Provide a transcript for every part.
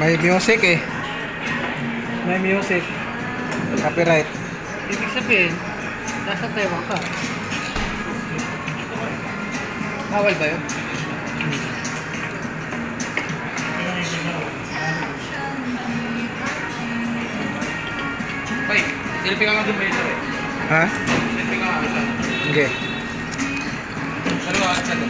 May music eh. May music. Copyright. Ibig sabihin, nasa Taiwan ka. Bawal ba yun? Bay, selfie ka nga dun ba yun? Ha? Selfie ka nga dun. Okay. Ano ba? Ano?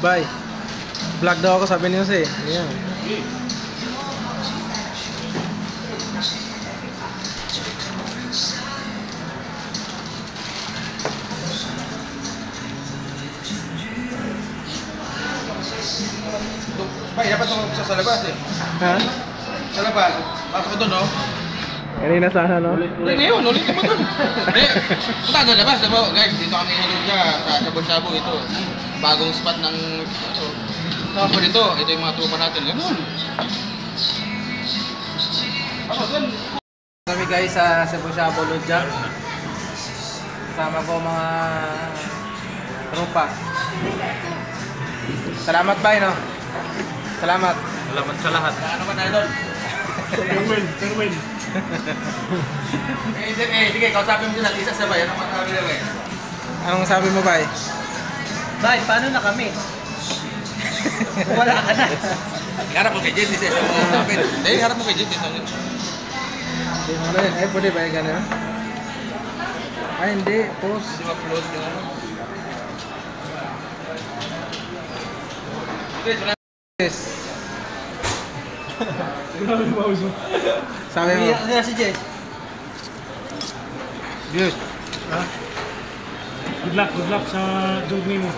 Bye. Vlog daw ako, sabi niyo si. Ayan. Bay, dapat ito sa labas eh. Ha? Sa labas. Pasok ko dun, no? Kanina sana, no? Ulit ngayon, ulit mo dun. Punta doon labas, diba? Guys, dito kami nalog siya sa Shabu-Shabu ito. Bagong spot ng ito. Tapos dito, ito yung mga tropa natin. Ganun. Ako, dun. Kami guys sa Shabu-Shabu Lodja. Kasama ko mga tropa. Salamat ba, no? Salamat. Salamat sa lahat. Ano ba tayo doon? Terwin. Sige, kausapin mo sila. Isa sabay. Anong masabi na ba? Anong sabi mo, Bay? Bay, paano na kami? Wala ka na. Harap mo kay Jesse sa mga usapin. Hindi, harap mo kay Jesse. Hindi mo rin. Ay, pwede ba yung gano'n? Ay, hindi. Post. Hindi ma-close yung ano. Yes. Sabi mo. Ano si Jess? Good. Ha? Good luck sa journey mo.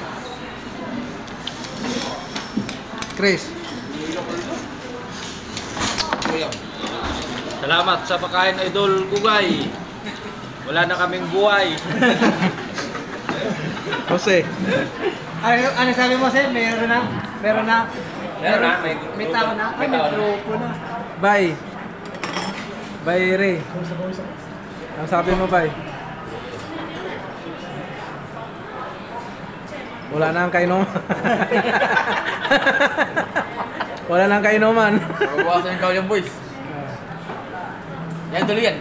Chris. Salamat sa pagkain, Idol Gugay. Wala na kaming buhay. Jose. Ano sabi mo, Sir? Meron na? May tao na? May grupo na. Bay. Bay Ray. Ang sabi mo, Bay? Wala na ang kainuman. Wala na ang kainuman. Mabawasan yung kaulyang boys. Yan, tuloy yan.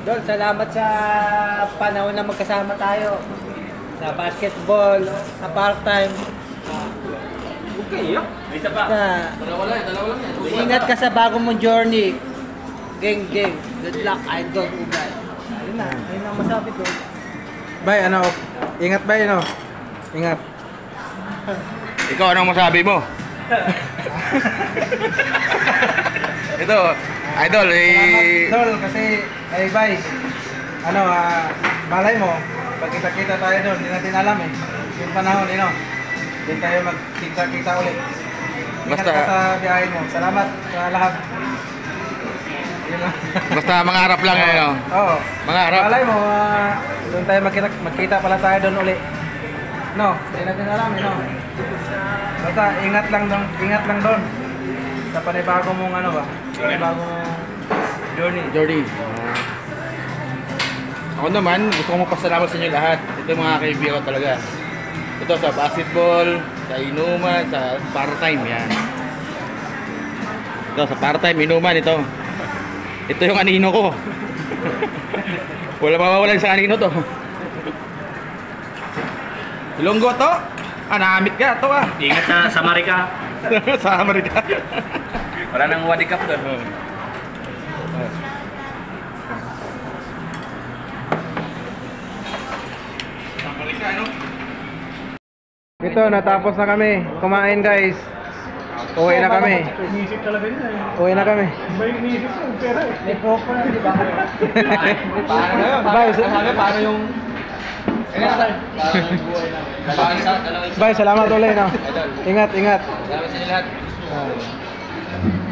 Dol, salamat sa panahon na magkasama tayo. Sa basketball, sa part-time. Okay, yeah. May isa pa. Dalawa lang yan. Ingat ka sa bagong mong journey. Gang. Good luck, Idol Ugay. Ayun ang masabi ko. Bay, ano? Ingat, Bay, no? Ingat. Ikaw, anong masabi mo? Ito, Idol, Tol, kasi, ay, Bay, ano, malay mo, pag kita-kita tayo doon, hindi natin alam eh. Yung panahon, Hindi tayo magkita-kita ulit. Ingat Basta- ka sa biyahe mo. Salamat sa lahat. Yun lang. basta mangarap lang eh, no? Oo. Mangarap. Malay mo, doon tayo magkita pala tayo doon uli. No, hindi natin alam no? Basta ingat lang doon. Sa panibago mong ano ba? Panibagong journey. Ako naman, gusto ko magpasalamat sa inyo lahat. Ito yung mga kaibigan ko talaga. Ito sa basketball, sa inuman, sa part-time, yan. Ito sa part-time, inuman, ito. Ito yung anino ko. Wala mawawalan sa anino to. Ilonggo to? Nakamit ka, to ah. Ingat sa Marika. Sa Amerika. Wala nang wadikap doon. Ito, natapos na kami. Kumain guys. Uwi na kami. Iniisip talaga nila eh. Uwi na kami. Iba yung iniisip ko, pera eh. May poko na, di ba? Paano na yun? Bye. Paano yung... Bye, salamat ulit no. Ingat. Salamat sa inyo lahat.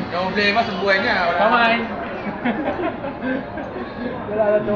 Yung problema sa buhay niya. Pamain. Wala na to.